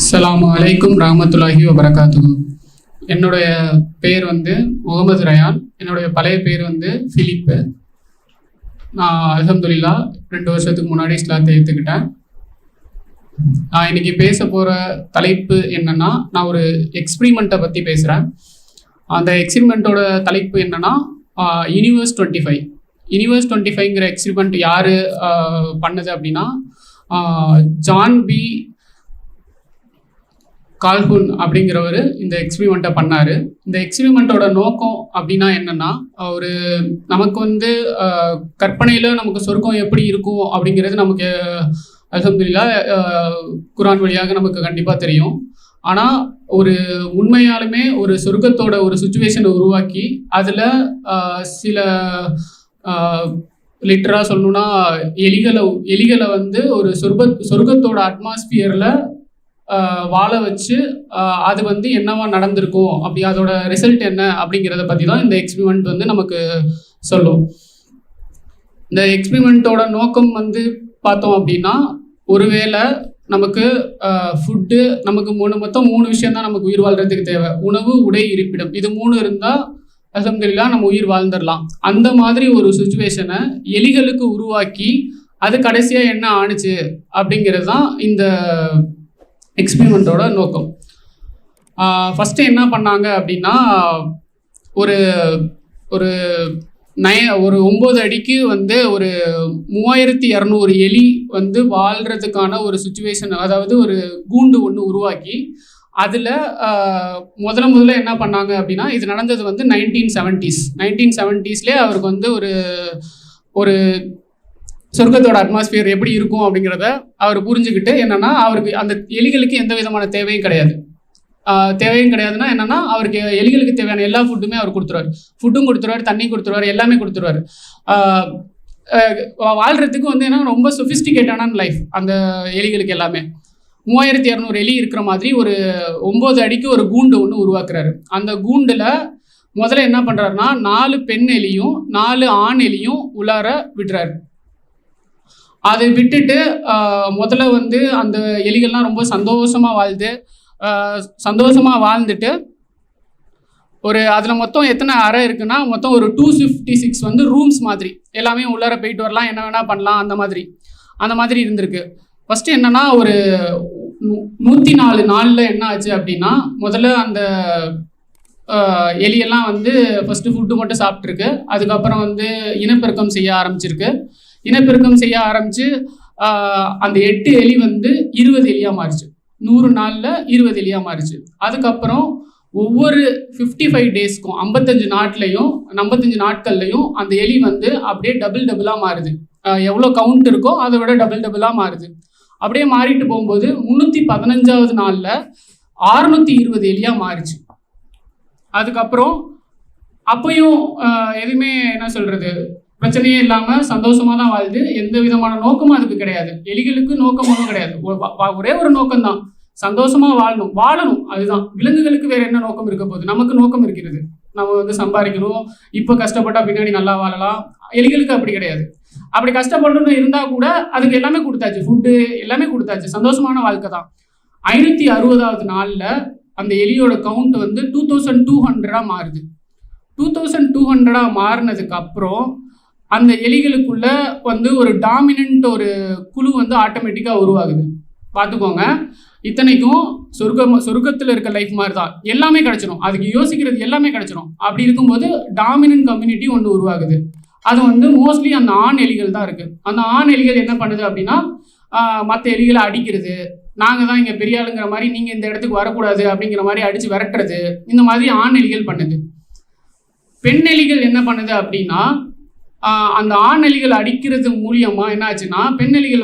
அஸ்ஸலாமு அலைக்கும் ரஹ்மத்துல்லாஹி வபரகாத்துஹு. என்னுடைய பேர் முகமது ரயான். என்னுடைய பழைய பேர் ஃபிலிப்பு. நான் அல்ஹம்துலில்லாஹ் 2 வருஷத்துக்கு முன்னாடி இஸ்லாத்தை ஏற்றுக்கிட்டேன். நான் இன்னைக்கு பேச போகிற தலைப்பு என்னன்னா, நான் ஒரு எக்ஸ்பிரிமெண்ட்டை பற்றி பேசுகிறேன். அந்த எக்ஸ்பிரிமெண்ட்டோட தலைப்பு என்னன்னா யூனிவர்ஸ் 25. யூனிவர்ஸ் 25ங்கிற எக்ஸ்பிரிமெண்ட் யார் பண்ணது அப்படின்னா, ஜான் பி கால்ஹுன் அப்படிங்கிறவர் இந்த எக்ஸ்பிரிமெண்ட்டை பண்ணார். இந்த எக்ஸ்பிரிமெண்ட்டோட நோக்கம் அப்படின்னா என்னென்னா, ஒரு நமக்கு கற்பனையில் நமக்கு சொர்க்கம் எப்படி இருக்கும் அப்படிங்கிறது நமக்கு அல்ஹம்துலில்லாஹ் குர்ஆன் வழியாக நமக்கு கண்டிப்பாக தெரியும். ஆனால் ஒரு உண்மையாலுமே ஒரு சொர்க்கத்தோட ஒரு சுச்சுவேஷனை உருவாக்கி அதில் சில லிட்டராக சொல்லணும்னா எலிகளை ஒரு சொர்க்கத்தோட அட்மாஸ்பியரில் வாழ வச்சு அது என்னவா நடந்திருக்கும், அப்படி அதோட ரிசல்ட் என்ன அப்படிங்கிறத பற்றி தான் இந்த எக்ஸ்பிரிமெண்ட் நமக்கு சொல்லும். இந்த எக்ஸ்பிரிமெண்ட்டோட நோக்கம் பார்த்தோம் அப்படின்னா, ஒருவேளை நமக்கு ஃபுட்டு நமக்கு மொத்தம் 3 விஷயம் தான் நமக்கு உயிர் வாழ்கிறதுக்கு தேவை. உணவு, உடை, இருப்பிடம். இது 3 இருந்தால் அல்ஹம்துலில்லாஹ் நம்ம உயிர் வாழ்ந்துடலாம். அந்த மாதிரி ஒரு சுச்சுவேஷனை எலிகளுக்கு உருவாக்கி அது கடைசியாக என்ன ஆணுச்சு அப்படிங்கிறது தான் இந்த எக்ஸ்பிரிமெண்ட்டோட நோக்கம். ஃபஸ்ட்டு என்ன பண்ணாங்க அப்படின்னா, ஒரு ஒரு 9 அடிக்கு ஒரு 3200 எலி வாழ்கிறதுக்கான ஒரு சுச்சுவேஷன், அதாவது ஒரு கூண்டு ஒன்று உருவாக்கி அதில் முதல்ல என்ன பண்ணாங்க அப்படின்னா, இது நடந்தது 1970s அவருக்கு ஒரு சொர்க்கத்தோட அட்மாஸ்பியர் எப்படி இருக்கும் அப்படிங்கிறத அவர் புரிஞ்சுக்கிட்டு என்னன்னா, அவருக்கு அந்த எலிகளுக்கு எந்த விதமான தேவையும் கிடையாதுன்னா என்னன்னா, அவருக்கு எலிகளுக்கு தேவையான எல்லா ஃபுட்டுமே அவர் கொடுத்துருவார். ஃபுட்டும் கொடுத்துருவார், தண்ணி கொடுத்துருவார், எல்லாமே கொடுத்துருவார். வாழ்கிறதுக்கு என்ன ரொம்ப சொஃபிஸ்டிகேட்டான லைஃப் அந்த எலிகளுக்கு எல்லாமே. 3200 எலி இருக்கிற மாதிரி ஒரு 9 அடிக்கு ஒரு கூண்டு ஒன்று உருவாக்குறாரு. அந்த கூண்டில் முதல்ல என்ன பண்ணுறாருன்னா, 4 பெண் எலியும் 4 ஆண் எலியும் உள்ளார விடுறாரு. அதை விட்டுட்டு முதல்ல அந்த எலிகள்லாம் ரொம்ப சந்தோஷமாக வாழ்ந்துட்டு அதில் மொத்தம் எத்தனை அறை இருக்குன்னா, மொத்தம் ஒரு 256 ரூம்ஸ் மாதிரி எல்லாமே உள்ளார போயிட்டு வரலாம், என்ன வேணால் பண்ணலாம், அந்த மாதிரி இருந்திருக்கு. ஃபஸ்ட்டு என்னென்னா, ஒரு 104 நாளில் என்ன ஆச்சு அப்படின்னா, முதல்ல அந்த எலியெல்லாம் ஃபஸ்ட்டு ஃபுட்டு மட்டும் சாப்பிட்ருக்கு. அதுக்கப்புறம் இனப்பெருக்கம் செய்ய ஆரம்பிச்சிருக்கு. இனப்பெருக்கம் செய்ய ஆரம்பித்து அந்த 8 எலி 20 எலியாக மாறிச்சு. 100 நாளில் 20 எலியாக மாறிச்சு. அதுக்கப்புறம் ஒவ்வொரு 55 டேஸ்க்கும் 55 நாட்கள்லையும் அந்த எலி அப்படியே டபுளாக மாறுது. எவ்வளோ கவுண்ட் இருக்கோ அதை விட டபுளாக மாறுது. அப்படியே மாறிட்டு போகும்போது 315வது நாளில் 620 எலியாக மாறிச்சு. அதுக்கப்புறம் அப்பையும் எதுவுமே என்ன சொல்கிறது, பிரச்சனையே இல்லாமல் சந்தோஷமாக தான் வாழுது. எந்த விதமான நோக்கமும் அதுக்கு கிடையாது. எலிகளுக்கு நோக்கம் ஒன்றும் கிடையாது. ஒரே ஒரு நோக்கம்தான், சந்தோஷமாக வாழணும். அதுதான். விலங்குகளுக்கு வேறு என்ன நோக்கம் இருக்க போகுது? நமக்கு நோக்கம் இருக்கிறது. நம்ம சம்பாதிக்கணும், இப்போ கஷ்டப்பட்டா பின்னாடி நல்லா வாழலாம். எலிகளுக்கு அப்படி கிடையாது. அப்படி கஷ்டப்படணும்னு இருந்தால் கூட அதுக்கு எல்லாமே கொடுத்தாச்சு, ஃபுட்டு எல்லாமே கொடுத்தாச்சு, சந்தோஷமான வாழ்க்கை தான். 560வது நாளில் அந்த எலியோட கவுண்ட் 2200 மாறுது. 2200 மாறினதுக்கு அப்புறம் அந்த எலிகளுக்குள்ள ஒரு டாமினன்ட் ஒரு குழு ஆட்டோமேட்டிக்காக உருவாகுது. பார்த்துக்கோங்க, இத்தனைக்கும் சொர்க்கத்தில் இருக்க லைஃப் மாதிரி தான், எல்லாமே கிடச்சிரும், அதுக்கு யோசிக்கிறது எல்லாமே கிடச்சிரும். அப்படி இருக்கும்போது டாமினன்ட் கம்யூனிட்டி ஒன்று உருவாகுது. அது மோஸ்ட்லி அந்த ஆண் எலிகள் தான் இருக்குது. அந்த ஆண் எலிகள் என்ன பண்ணுது அப்படின்னா, மற்ற எலிகளை அடிக்கிறது, நாங்கள் தான் இங்கே பெரிய ஆளுங்கிற மாதிரி, நீங்கள் இந்த இடத்துக்கு வரக்கூடாது அப்படிங்கிற மாதிரி அடித்து விரட்டுறது, இந்த மாதிரி ஆண் எலிகள் பண்ணுது. பெண் எலிகள் என்ன பண்ணுது அப்படின்னா, அந்த ஆண் எலிகள் அடிக்கிறது மூலியமாக என்ன ஆச்சுன்னா, பெண் எலிகள்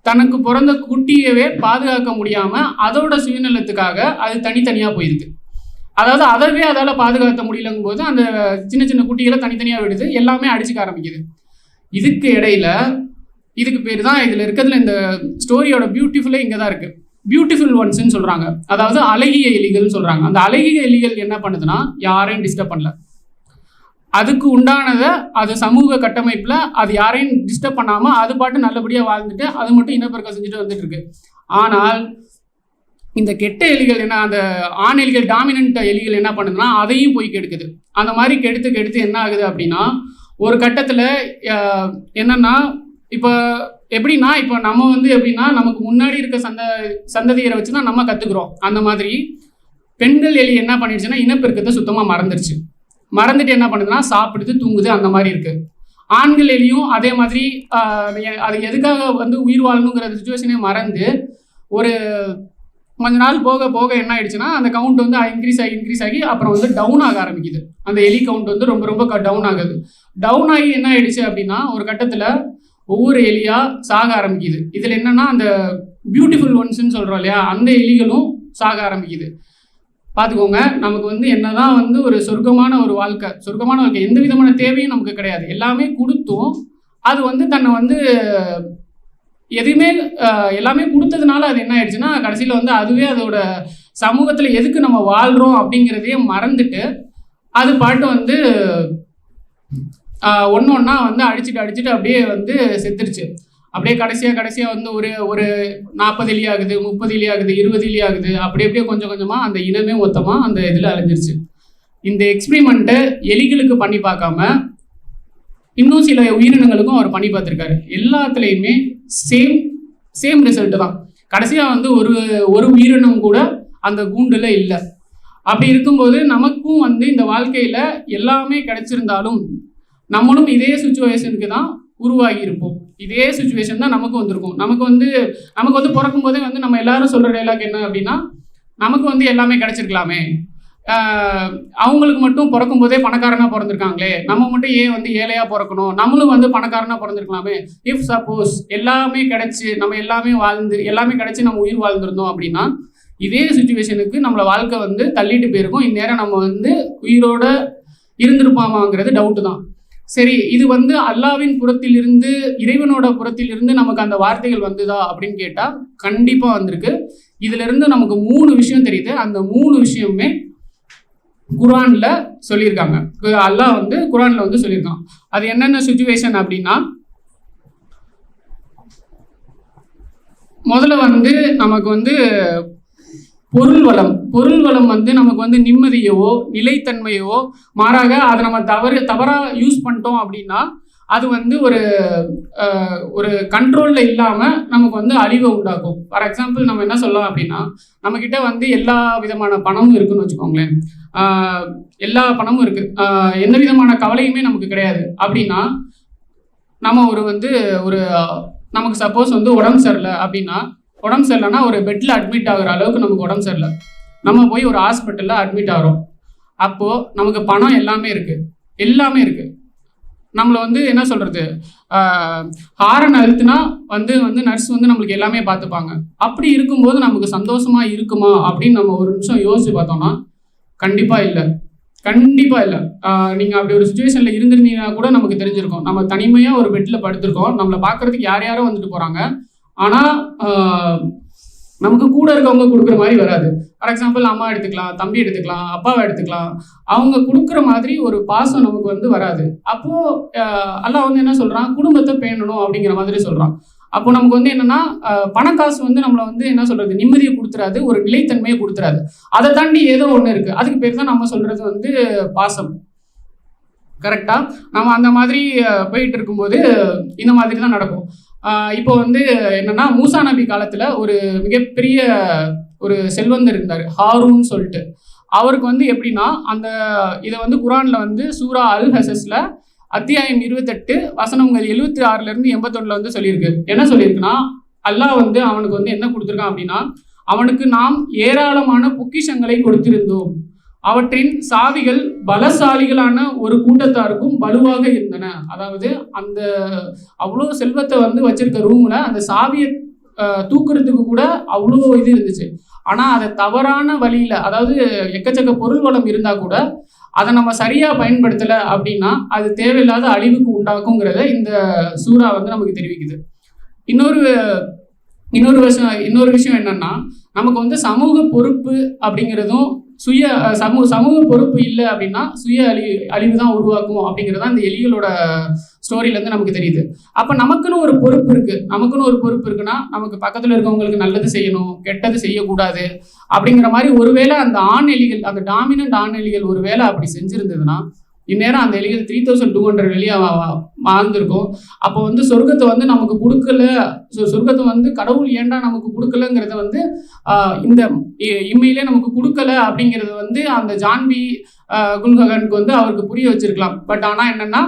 தனக்கு பிறந்த குட்டியவே பாதுகாக்க முடியாமல் அதோட சுயநலத்துக்காக அது தனித்தனியாக போயிருக்கு. அதாவது அதவே அதால் பாதுகாக்க முடியலங்கும் போது அந்த சின்ன சின்ன குட்டிகளை தனித்தனியாக விடுது, எல்லாமே அடிச்சுக்க ஆரம்பிக்குது. இதுக்கு இடையில இதுக்கு பேர் தான் இதில் இருக்கிறதுல இந்த ஸ்டோரியோட பியூட்டிஃபுல்லே இங்கே தான் இருக்குது. பியூட்டிஃபுல் ஒன்ஸ்ன்னு சொல்கிறாங்க, அதாவது அழகிய எலிகள்னு சொல்கிறாங்க. அந்த அழகிய எலிகள் என்ன பண்ணுதுன்னா யாரையும் டிஸ்டர்ப் பண்ணல, அதுக்கு உண்டானதை அது சமூக கட்டமைப்பில் அது யாரையும் டிஸ்டர்ப் பண்ணாமல் அது பாட்டு நல்லபடியாக வாழ்ந்துட்டு அது மட்டும் இனப்பெருக்கம் செஞ்சுட்டு வந்துட்டு இருக்கு. ஆனால் இந்த கெட்ட எலிகள் என்ன, அந்த ஆண் எலிகள் டாமினன்ட் எலிகள் என்ன பண்ணுதுன்னா அதையும் போய் கெடுக்குது. அந்த மாதிரி கெடுத்து என்ன ஆகுது அப்படின்னா ஒரு கட்டத்தில் என்னன்னா இப்போ எப்படின்னா இப்போ நம்ம வந்து எப்படின்னா நமக்கு முன்னாடி இருக்க சந்ததியரை வச்சு தான் நம்ம கற்றுக்குறோம். அந்த மாதிரி பெண்கள் எலி என்ன பண்ணிடுச்சுன்னா இனப்பெருக்கத்தை சுத்தமாக மறந்துட்டு என்ன பண்ணுதுன்னா சாப்பிடுது, தூங்குது, அந்த மாதிரி இருக்கு. ஆண்கள் எலியும் அதே மாதிரி அது எதுக்காக வந்து உயிர் வாழணுங்கிற சுச்சுவேஷனே மறந்து ஒரு கொஞ்ச நாள் போக போக என்ன ஆயிடுச்சுன்னா அந்த கவுண்ட் வந்து இன்க்ரீஸ் ஆகி அப்புறம் வந்து டவுன் ஆக ஆரம்பிக்குது. அந்த எலி கவுண்ட் வந்து ரொம்ப ரொம்ப டவுன் ஆகுது. டவுன் ஆகி என்ன ஆயிடுச்சு அப்படின்னா ஒரு கட்டத்தில் ஒவ்வொரு எலியா சாக ஆரம்பிக்குது. இதில் என்னன்னா அந்த பியூட்டிஃபுல் ஒன்ஸ்ன்னு சொல்கிறோம் இல்லையா, அந்த எலிகளும் சாக ஆரம்பிக்குது. பார்த்துக்கோங்க, நமக்கு வந்து என்னதான் வந்து ஒரு சொர்க்கமான வாழ்க்கை, எந்த விதமான தேவையும் நமக்கு கிடையாது, எல்லாமே கொடுத்தும் அது வந்து தன்னை வந்து எதுவுமே எல்லாமே கொடுத்ததுனால அது என்ன ஆயிடுச்சுன்னா கடைசியில் வந்து அதுவே அதோட சமூகத்தில் எதுக்கு நம்ம வாழ்கிறோம் அப்படிங்கிறதையே மறந்துட்டு அது பாட்டு வந்து ஒன்றா வந்து அடிச்சுட்டு அப்படியே வந்து செத்துருச்சு. அப்படியே கடைசியாக வந்து ஒரு 40 எலி ஆகுது, 30 எலி ஆகுது, 20 எலி ஆகுது. அப்படியே கொஞ்சம் கொஞ்சமாக அந்த இனமே மொத்தமாக அந்த இதில் அழிஞ்சிருச்சு. இந்த எக்ஸ்பிரிமெண்ட்டை எலிகளுக்கு பண்ணி பார்க்காம இன்னும் சில உயிரினங்களுக்கும் அவர் பண்ணி பார்த்துருக்காரு. எல்லாத்துலேயுமே சேம் ரிசல்ட்டு தான். கடைசியாக வந்து ஒரு உயிரினம் கூட அந்த கூண்டில் இல்லை. அப்படி இருக்கும்போது நமக்கும் வந்து இந்த வாழ்க்கையில் எல்லாமே கிடைச்சிருந்தாலும் நம்மளும் இதே சுச்சுவேஷனுக்கு தான் உருவாகி இருப்போம். இதே சுச்சுவேஷன் தான் நமக்கு வந்திருக்கும். நமக்கு வந்து பிறக்கும் போதே வந்து நம்ம எல்லாரும் சொல்கிற டைலாக் என்ன அப்படின்னா நமக்கு வந்து எல்லாமே கிடைச்சிருக்கலாமே, அவங்களுக்கு மட்டும் பிறக்கும் போதே பணக்காரனாக பிறந்திருக்காங்களே, நம்ம மட்டும் ஏன் வந்து ஏழையாக பிறக்கணும், நம்மளும் வந்து பணக்காரனாக பிறந்திருக்கலாமே. இஃப் சப்போஸ் எல்லாமே கிடைச்சி நம்ம எல்லாமே கிடைச்சி நம்ம உயிர் வாழ்ந்துருந்தோம் அப்படின்னா இதே சுச்சுவேஷனுக்கு நம்மளை வாழ்க்கை வந்து தள்ளிட்டு போயிருக்கும். இந்நேரம் நம்ம வந்து உயிரோட இருந்திருப்பாமாங்கிறது டவுட்டு தான். சரி, இது வந்து அல்லாவின் புறத்திலிருந்து இறைவனோட புறத்திலிருந்து நமக்கு அந்த வார்த்தைகள் வந்துதா அப்படின்னு கேட்டால் கண்டிப்பாக வந்திருக்கு. இதிலிருந்து நமக்கு 3 விஷயம் தெரியுது. அந்த 3 விஷயமே குரான்ல சொல்லியிருக்காங்க. அல்லாஹ் வந்து குரான்ல வந்து சொல்லியிருக்கான். அது என்னென்ன சுச்சுவேஷன் அப்படின்னா முதல்ல வந்து நமக்கு வந்து பொருள் வளம் வந்து நமக்கு வந்து நிம்மதியோ நிலைத்தன்மையோ மாறாக அதை நம்ம தவறாக யூஸ் பண்ணிட்டோம் அப்படின்னா அது வந்து ஒரு கண்ட்ரோலில் இல்லாமல் நமக்கு வந்து அழிவை உண்டாக்கும். ஃபார் எக்ஸாம்பிள் நம்ம என்ன சொல்லலாம் அப்படின்னா நம்மக்கிட்ட வந்து எல்லா விதமான பணமும் இருக்குன்னு வச்சுக்கோங்களேன். எல்லா பணமும் இருக்குது, எந்த விதமான கவலையுமே நமக்கு கிடையாது அப்படின்னா நம்ம நமக்கு சப்போஸ் வந்து உடம்பு சரியில்லைன்னா ஒரு பெட்டில் அட்மிட் ஆகுற அளவுக்கு நமக்கு உடம்பு சரியில்லை, நம்ம போய் ஒரு ஹாஸ்பிட்டலில் அட்மிட் ஆகிறோம். அப்போது நமக்கு பணம் எல்லாமே இருக்குது. நம்மளை வந்து என்ன சொல்கிறது, ஹாரன் அழுத்துனா வந்து நர்ஸ் வந்து நம்மளுக்கு எல்லாமே பார்த்துப்பாங்க. அப்படி இருக்கும்போது நமக்கு சந்தோஷமாக இருக்குமா அப்படின்னு நம்ம ஒரு நிமிஷம் யோசிச்சு பார்த்தோம்னா கண்டிப்பாக இல்லை. நீங்கள் அப்படி ஒரு சுச்சுவேஷனில் இருந்திருந்தீங்கன்னா கூட நமக்கு தெரிஞ்சிருக்கும். நம்ம தனிமையாக ஒரு பெட்டில் படுத்திருக்கோம், நம்மளை பார்க்குறதுக்கு யாரோ வந்துட்டு போகிறாங்க. ஆனால் நமக்கு கூட இருக்கவங்க கொடுக்குற மாதிரி வராது. ஃபார் எக்ஸாம்பிள் அம்மா எடுத்துக்கலாம், தம்பி எடுத்துக்கலாம், அப்பாவை எடுத்துக்கலாம். அவங்க கொடுக்குற மாதிரி ஒரு பாசம் நமக்கு வந்து வராது. அப்போது அல்லாஹ் வந்து என்ன சொல்கிறான், குடும்பத்தை பேணணும் அப்படிங்கிற மாதிரி சொல்கிறான். அப்போ நமக்கு வந்து என்னென்னா பணக்காசு வந்து நம்மளை வந்து என்ன சொல்கிறது, நிம்மதியை கொடுத்துறாது, ஒரு நிலைத்தன்மையை கொடுத்துறாது. அதை தாண்டி ஏதோ ஒன்று இருக்குது, அதுக்கு பேர் தான் நம்ம சொல்கிறது வந்து பாசம். கரெக்டாக நம்ம அந்த மாதிரி போயிட்டு இருக்கும்போது இந்த மாதிரி தான் நடக்கும். இப்போ வந்து என்னன்னா மூசா நபி காலத்தில் ஒரு மிகப்பெரிய ஒரு செல்வந்தர் இருந்தார், ஹாரூன் சொல்லிட்டு. அவருக்கு வந்து எப்படின்னா இதை வந்து குரானில் வந்து சூரா அல் ஹசஸ்ல அத்தியாயம் 28 வசனங்கள் 76 81 வந்து சொல்லியிருக்கு. என்ன சொல்லியிருக்குன்னா அல்லாஹ் வந்து அவனுக்கு வந்து என்ன கொடுத்துருக்கான் அப்படின்னா அவனுக்கு நாம் ஏராளமான பொக்கிஷங்களை கொடுத்திருந்தோம், அவற்றின் சாவிகள் பலசாலிகளான ஒரு கூட்டத்தாருக்கும் வலுவாக இருந்தன. அதாவது அவ்வளோ செல்வத்தை வந்து வச்சிருக்க ரூம்ல அந்த சாவியை தூக்குறதுக்கு கூட அவ்வளோ இது இருந்துச்சு. ஆனால் அதை தவறான வழியில், அதாவது எக்கச்சக்க பொருள் வளம் இருந்தால் கூட அதை நம்ம சரியாக பயன்படுத்தலை அப்படின்னா அது தேவையில்லாத அழிவுக்கு உண்டாக்குங்கிறத இந்த சூறா வந்து நமக்கு தெரிவிக்குது. இன்னொரு விஷயம் என்னன்னா, நமக்கு வந்து சமூக பொறுப்பு அப்படிங்கிறதும் சமூக பொறுப்பு இல்லை அப்படின்னா சுய அழிவு தான் உருவாக்கும் அப்படிங்கிறது தான் இந்த எலிகளோட ஸ்டோரியிலேருந்து நமக்கு தெரியுது. அப்போ நமக்குன்னு ஒரு பொறுப்பு இருக்குன்னா நமக்கு பக்கத்தில் இருக்கவங்களுக்கு நல்லது செய்யணும், கெட்டது செய்யக்கூடாது அப்படிங்கிற மாதிரி ஒருவேளை அந்த ஆண் எலிகள், அந்த டாமினன்ட் ஆண் எலிகள் ஒருவேளை அப்படி செஞ்சிருந்ததுன்னா இந்நேரம் அந்த எலிகள் 3200 வெளியே வாழ்ந்திருக்கும். அப்போ வந்து சொர்க்கத்தை வந்து நமக்கு கொடுக்கல, சொர்க்கத்தை வந்து கடவுள் ஏன்டா நமக்கு கொடுக்கலங்கிறத வந்து இந்த இம்மையிலே நமக்கு கொடுக்கல அப்படிங்கிறது வந்து அந்த ஜான்பி குல்ஹகனுக்கு வந்து அவருக்கு புரிய வச்சிருக்கலாம். பட் ஆனால் என்னன்னா,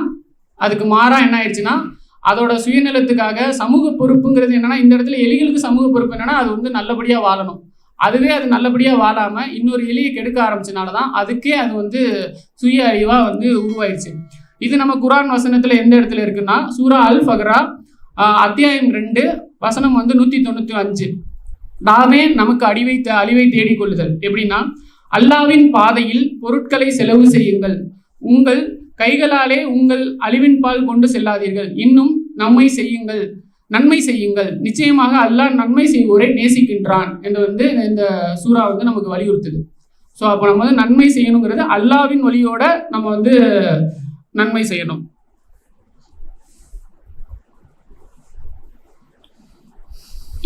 அதுக்கு மாறா என்ன ஆயிடுச்சுன்னா, அதோட சுயநலத்துக்காக சமூக பொறுப்புங்கிறது என்னன்னா, இந்த இடத்துல எலிகளுக்கு சமூக பொறுப்பு என்னன்னா அது வந்து நல்லபடியாக வாழணும். அதுவே அது நல்லபடியாக வாழாமல் இன்னொரு எலியை கெடுக்க ஆரம்பிச்சனால தான் அதுக்கே அது வந்து சுய அழிவாக வந்து உருவாயிடுச்சு. இது நம்ம குரான் வசனத்தில் எந்த இடத்துல இருக்குன்னா, சூரா அல் ஃபக்ரா அத்தியாயம் 2 வசனம் வந்து 195. நாமே நமக்கு அழிவை தேடிக்கொள்ளுதல். எப்படின்னா, அல்லாவின் பாதையில் பொருட்களை செலவு செய்யுங்கள், உங்கள் கைகளாலே உங்கள் அழிவின் பால் கொண்டு செல்லாதீர்கள், இன்னும் நன்மை செய்யுங்கள், நிச்சயமாக அல்லாஹ் நன்மை செய்வோரை நேசிக்கின்றான் என்று வந்து இந்த சூரா வந்து நமக்கு வலியுறுத்துது. ஸோ அப்போ நம்ம வந்து நன்மை செய்யணுங்கிறது அல்லாவின் வழியோட நம்ம வந்து நன்மை செய்யணும்.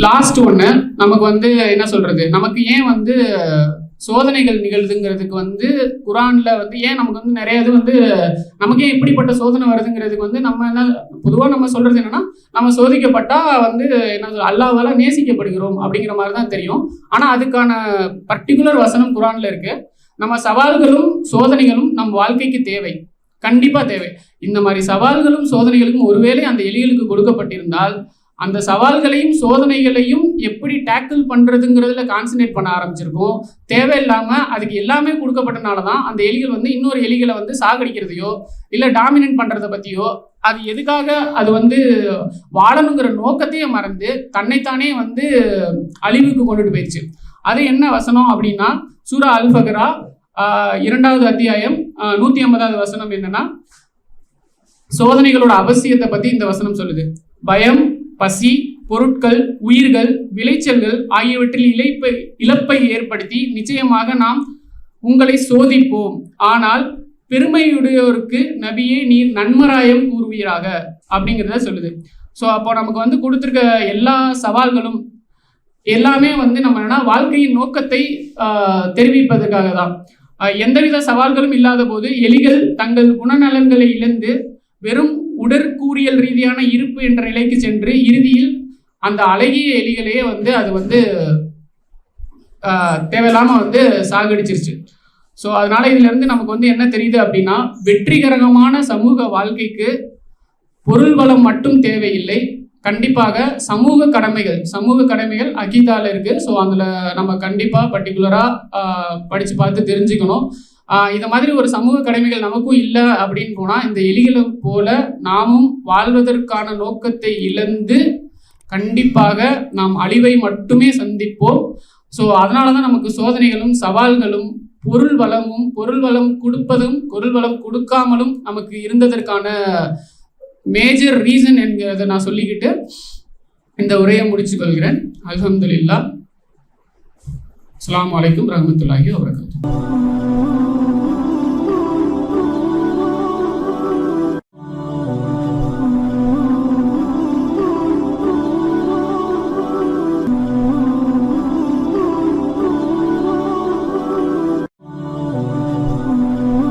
லாஸ்ட் ஒன்று நமக்கு வந்து என்ன சொல்றது, நமக்கு ஏன் வந்து சோதனைகள் நிகழ்துங்கிறதுக்கு வந்து குரான்ல வந்து ஏன் நமக்கு வந்து நிறைய இது வந்து நமக்கே இப்படிப்பட்ட சோதனை வருதுங்கிறதுக்கு வந்து நம்ம என்ன பொதுவாக நம்ம சொல்றது என்னன்னா, நம்ம சோதிக்கப்பட்டா வந்து என்ன அல்லாஹ்வால நேசிக்கப்படுகிறோம் அப்படிங்கிற மாதிரி தான் தெரியும். ஆனால் அதுக்கான பர்டிகுலர் வசனம் குரான்ல இருக்கு. நம்ம சவால்களும் சோதனைகளும் நம் வாழ்க்கைக்கு தேவை, கண்டிப்பா தேவை. இந்த மாதிரி சவால்களும் சோதனைகளுக்கும் ஒருவேளை அந்த எலிகளுக்கு கொடுக்கப்பட்டிருந்தால் அந்த சவால்களையும் சோதனைகளையும் எப்படி டேக்கிள் பண்ணுறதுங்கிறதுல கான்சன்ட்ரேட் பண்ண ஆரம்பிச்சிருக்கோம். தேவையில்லாமல் அதுக்கு எல்லாமே கொடுக்கப்பட்டனால தான் அந்த எலிகள் வந்து இன்னொரு எலிகளை வந்து சாகடிக்கிறதையோ இல்லை டாமினேட் பண்ணுறதை பற்றியோ, அது எதுக்காக அது வந்து வாழணுங்கிற நோக்கத்தையே மறந்து தன்னைத்தானே வந்து அழிவுக்கு கொண்டுட்டு போயிடுச்சு. அது என்ன வசனம் அப்படின்னா, சூரா அல் ஃபக்ரா 2வது அத்தியாயம் 150வது வசனம் என்னன்னா, சோதனைகளோட அவசியத்தை பற்றி இந்த வசனம் சொல்லுது. பயம், பசி, பொருட்கள், உயிர்கள், விளைச்சல்கள் ஆகியவற்றில் இழப்பை ஏற்படுத்தி நிச்சயமாக நாம் உங்களை சோதிப்போம், ஆனால் பெருமையுடையோருக்கு நபியே நீர் நன்மராயம் கூறுவீராக அப்படிங்கிறத சொல்லுது. ஸோ அப்போ நமக்கு வந்து கொடுத்துருக்க எல்லா சவால்களும் எல்லாமே வந்து நம்ம என்னன்னா வாழ்க்கையின் நோக்கத்தை தெரிவிப்பதற்காக தான். எந்தவித சவால்களும் இல்லாத போது எலிகள் தங்கள் குணநலன்களை இழந்து வெறும் உடற்கூறியல் ரீதியான இருப்பு என்ற நிலைக்கு சென்று இறுதியில் அந்த அழகிய எலிகளையே வந்து அது வந்து தேவையில்லாமல் வந்து சாகடிச்சிருச்சு. ஸோ அதனால இதுல இருந்து நமக்கு வந்து என்ன தெரியுது அப்படின்னா, வெற்றிகரமான சமூக வாழ்க்கைக்கு பொருள் வளம் மட்டும் தேவையில்லை, கண்டிப்பாக சமூக கடமைகள் அகீதால இருக்கு. ஸோ அதில் நம்ம கண்டிப்பாக பர்டிகுலராக படித்து பார்த்து தெரிஞ்சுக்கணும். இந்த மாதிரி ஒரு சமூக கடமைகள் நமக்கும் இல்லை அப்படின்னு போனால் இந்த எலிகளை போல நாமும் வாழ்வதற்கான நோக்கத்தை இழந்து கண்டிப்பாக நாம் அழிவை மட்டுமே சந்திப்போம். ஸோ அதனால தான் நமக்கு சோதனைகளும் சவால்களும் பொருள் வளம் கொடுப்பதும் பொருள் வளம் கொடுக்காமலும் நமக்கு இருந்ததற்கான மேஜர் ரீசன் என்கிறத நான் சொல்லிக்கிட்டு இந்த உரையை முடிச்சு கொள்கிறேன். அல்ஹம்துலில்லாஹ். அஸ்ஸலாமு அலைக்கும் வரஹ்மத்துல்லாஹி வபரகாத்துஹு.